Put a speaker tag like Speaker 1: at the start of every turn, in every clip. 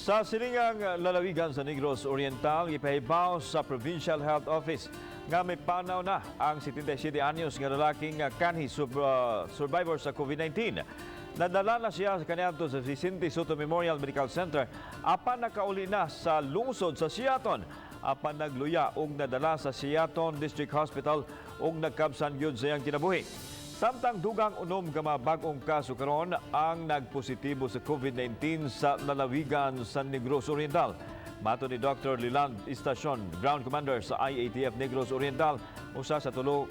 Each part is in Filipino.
Speaker 1: Sa silingang lalawigan sa Negros Oriental, ipahibaw sa Provincial Health Office nga may panaw na ang 77 anyos nga lalaking kanhi survivor sa COVID-19. Nadala na siya sa kanyanto sa Vicente Soto Memorial Medical Center apan nakauli na sa lungsod sa Siaton. Apan nagluya og nadala sa Siaton District Hospital og nagkabsan gyud sa iyang kinabuhi. Samtang dugang unom ka mga bagong kaso karon ang nagpositibo sa COVID-19 sa lalawigan sa Negros Oriental. Mato ni Dr. Liland Estacion, Ground Commander sa IATF Negros Oriental, usa sa tulo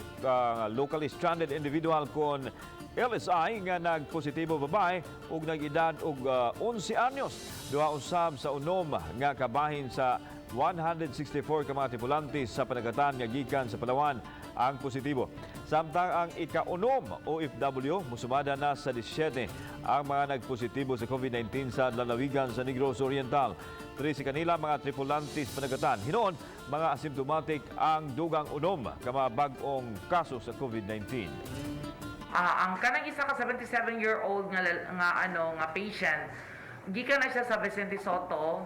Speaker 1: locally stranded individual kon LSI nga nagpositibo babae ug nag-edad og 11 anyos. Duha usab sa unom nga kabahin sa 164 ka mga tripulante sa panagatan nga gikan sa Palawan ang positibo. Samtang ang ika-unom OFW musumada na sa 17 ang mga nagpositibo sa COVID-19 sa lalawigan sa Negros Oriental. 13 kanila mga tripulantes panagatan. Hinoon, mga asymptomatic ang dugang unom ka mga bagong kaso sa COVID-19.
Speaker 2: Ang kanang isa ka 77-year-old nga patient, gikan na siya sa Vicente Soto.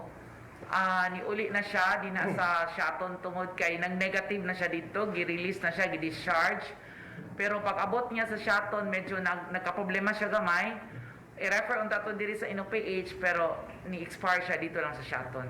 Speaker 2: Niuli na siya di na sa Siaton tungod kay nang negative na siya dito, gi-release na siya, gi-discharge. Pero pag abot niya sa Siaton, medyo nagka-problema siya gamay. I-refer unta to diri sa Ino PH pero ni-expire siya dito lang sa Siaton.